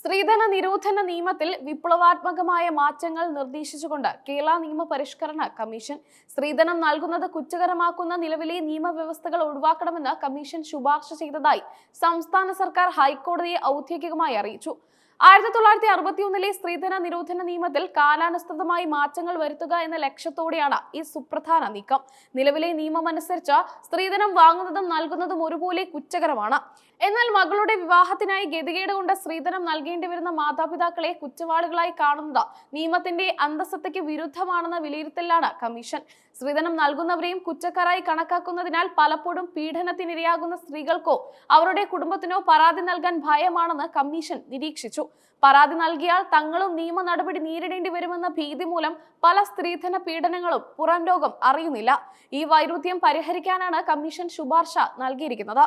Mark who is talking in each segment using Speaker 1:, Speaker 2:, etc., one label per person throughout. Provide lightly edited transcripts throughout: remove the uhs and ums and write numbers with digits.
Speaker 1: സ്ത്രീധന നിരോധന നിയമത്തിൽ വിപ്ലവാത്മകമായ മാറ്റങ്ങൾ നിർദ്ദേശിച്ചുകൊണ്ട് കേരള നിയമ പരിഷ്കരണ കമ്മീഷൻ സ്ത്രീധനം നൽകുന്നത് കുറ്റകരമാക്കുന്ന നിലവിലെ നിയമവ്യവസ്ഥകൾ ഒഴിവാക്കണമെന്ന് കമ്മീഷൻ ശുപാർശ ചെയ്തതായി സംസ്ഥാന സർക്കാർ ഹൈക്കോടതിയെ ഔദ്യോഗികമായി അറിയിച്ചു. 1961 സ്ത്രീധന നിരോധന നിയമത്തിൽ കാലാനുസൃതമായി മാറ്റങ്ങൾ വരുത്തുക എന്ന ലക്ഷ്യത്തോടെയാണ് ഈ സുപ്രധാന നീക്കം. നിലവിലെ നിയമമനുസരിച്ച് സ്ത്രീധനം വാങ്ങുന്നതും നൽകുന്നതും ഒരുപോലെ കുറ്റകരമാണ്. എന്നാൽ മകളുടെ വിവാഹത്തിനായി ഗതികേട് കൊണ്ട് സ്ത്രീധനം നൽകേണ്ടി വരുന്ന മാതാപിതാക്കളെ കുറ്റവാളികളായി കാണുന്നത് നിയമത്തിന്റെ അന്തസത്തയ്ക്ക് വിരുദ്ധമാണെന്ന വിലയിരുത്തലാണ് കമ്മീഷൻ. സ്ത്രീധനം നൽകുന്നവരെയും കുറ്റക്കാരായി കണക്കാക്കുന്നതിനാൽ പലപ്പോഴും പീഡനത്തിനിരയാകുന്ന സ്ത്രീകൾക്കോ അവരുടെ കുടുംബത്തിനോ പരാതി നൽകാൻ ഭയമാണെന്ന് കമ്മീഷൻ നിരീക്ഷിച്ചു. പരാതി നൽകിയാൽ തങ്ങളും നിയമ നടപടി നേരിടേണ്ടി വരുമെന്ന ഭീതി മൂലം പല സ്ത്രീധന പീഡനങ്ങളും പുറം ലോകം അറിയുന്നില്ല. ഈ വൈരുദ്ധ്യം പരിഹരിക്കാനാണ് കമ്മീഷൻ ശുപാർശ നൽകിയിരിക്കുന്നത്.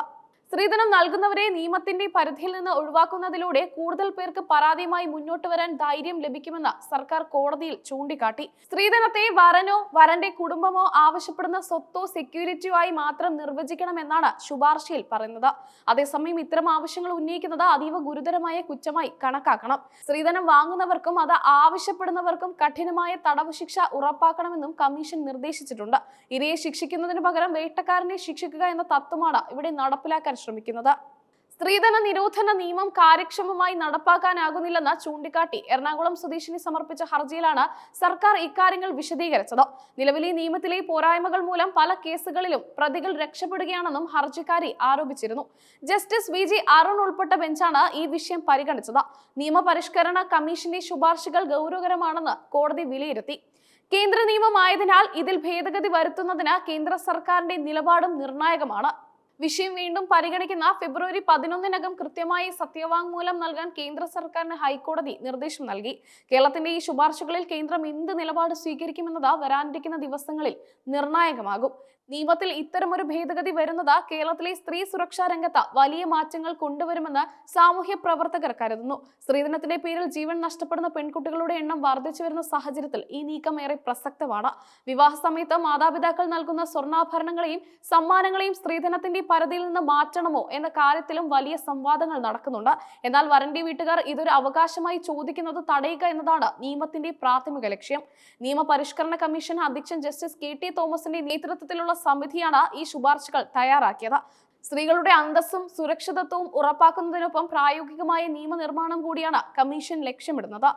Speaker 1: സ്ത്രീധനം നൽകുന്നവരെ നിയമത്തിന്റെ പരിധിയിൽ നിന്ന് ഒഴിവാക്കുന്നതിലൂടെ കൂടുതൽ പേർക്ക് പരാതിയുമായി മുന്നോട്ട് വരാൻ ധൈര്യം ലഭിക്കുമെന്ന് സർക്കാർ കോടതിയിൽ ചൂണ്ടിക്കാട്ടി. സ്ത്രീധനത്തെ വരനോ വരന്റെ കുടുംബമോ ആവശ്യപ്പെടുന്ന സ്വത്തോ സെക്യൂരിറ്റിയോ ആയി മാത്രം നിർവചിക്കണമെന്നാണ് ശുപാർശയിൽ പറയുന്നത്. അതേസമയം ഇത്തരം ആവശ്യങ്ങൾ ഉന്നയിക്കുന്നത് അതീവ ഗുരുതരമായ കുറ്റമായി കണക്കാക്കണം. സ്ത്രീധനം വാങ്ങുന്നവർക്കും അത് ആവശ്യപ്പെടുന്നവർക്കും കഠിനമായ തടവ് ശിക്ഷ ഉറപ്പാക്കണമെന്നും കമ്മീഷൻ നിർദ്ദേശിച്ചിട്ടുണ്ട്. ഇരയെ ശിക്ഷിക്കുന്നതിന് പകരം വേട്ടക്കാരനെ ശിക്ഷിക്കുക എന്ന തത്വമാണ് ഇവിടെ നടപ്പിലാക്കാൻ ശ്രമിക്കുന്നത്. സ്ത്രീധന നിരോധന നിയമം കാര്യക്ഷമമായി നടപ്പാക്കാനാകുന്നില്ലെന്ന് ചൂണ്ടിക്കാട്ടി എറണാകുളം സ്വദേശിനി സമർപ്പിച്ച ഹർജിയിലാണ് സർക്കാർ ഇക്കാര്യങ്ങൾ വിശദീകരിച്ചത്. നിലവിലെ നിയമത്തിലെ പോരായ്മകൾ മൂലം പല കേസുകളിലും പ്രതികൾ രക്ഷപ്പെടുകയാണെന്നും ഹർജിക്കാരി ആരോപിച്ചിരുന്നു. ജസ്റ്റിസ് VG അരുൺ ഉൾപ്പെട്ട ബെഞ്ചാണ് ഈ വിഷയം പരിഗണിച്ചത്. നിയമപരിഷ്കരണ കമ്മീഷന്റെ ശുപാർശകൾ ഗൗരവകരമാണെന്ന് കോടതി വിലയിരുത്തി. കേന്ദ്ര നിയമമായതിനാൽ ഇതിൽ ഭേദഗതി വരുത്തുന്നതിന് കേന്ദ്ര സർക്കാരിന്റെ നിലപാടും നിർണായകമാണ്. വിഷയം വീണ്ടും പരിഗണിക്കുന്ന ഫെബ്രുവരി 11-നകം കൃത്യമായി സത്യവാങ്മൂലം നൽകാൻ കേന്ദ്ര സർക്കാരിന് ഹൈക്കോടതി നിർദ്ദേശം നൽകി. കേരളത്തിന്റെ ഈ ശുപാർശകളിൽ കേന്ദ്രം എന്ത് നിലപാട് സ്വീകരിക്കുമെന്നത് വരാനിരിക്കുന്ന ദിവസങ്ങളിൽ നിർണായകമാകും. നിയമത്തിൽ ഇത്തരമൊരു ഭേദഗതി വരുന്നത് കേരളത്തിലെ സ്ത്രീ സുരക്ഷാ രംഗത്ത് വലിയ മാറ്റങ്ങൾ കൊണ്ടുവരുമെന്ന് സാമൂഹ്യ പ്രവർത്തകർ കരുതുന്നു. സ്ത്രീധനത്തിന്റെ പേരിൽ ജീവൻ നഷ്ടപ്പെടുന്ന പെൺകുട്ടികളുടെ എണ്ണം വർദ്ധിച്ചു വരുന്ന സാഹചര്യത്തിൽ ഈ നീക്കം ഏറെ പ്രസക്തമാണ്. വിവാഹ സമയത്ത് മാതാപിതാക്കൾ നൽകുന്ന സ്വർണ്ണാഭരണങ്ങളെയും സമ്മാനങ്ങളെയും സ്ത്രീധനത്തിന്റെ പരിധിയിൽ നിന്ന് മാറ്റണമോ എന്ന കാര്യത്തിലും വലിയ സംവാദങ്ങൾ നടക്കുന്നുണ്ട്. എന്നാൽ വരന്റെ വീട്ടുകാർ ഇതൊരു അവകാശമായി ചോദിക്കുന്നത് തടയുക എന്നതാണ് നിയമത്തിന്റെ പ്രാഥമിക ലക്ഷ്യം. നിയമപരിഷ്കരണ കമ്മീഷൻ അധ്യക്ഷൻ ജസ്റ്റിസ് KT തോമസിന്റെ നേതൃത്വത്തിലുള്ള സമിതിയാണ് ഈ ശുപാർശകൾ തയ്യാറാക്കിയത്. സ്ത്രീകളുടെ അന്തസ്സും സുരക്ഷിതത്വവും ഉറപ്പാക്കുന്നതിനൊപ്പം പ്രായോഗികമായ നിയമനിർമ്മാണം കൂടിയാണ് കമ്മീഷൻ ലക്ഷ്യമിടുന്നത്.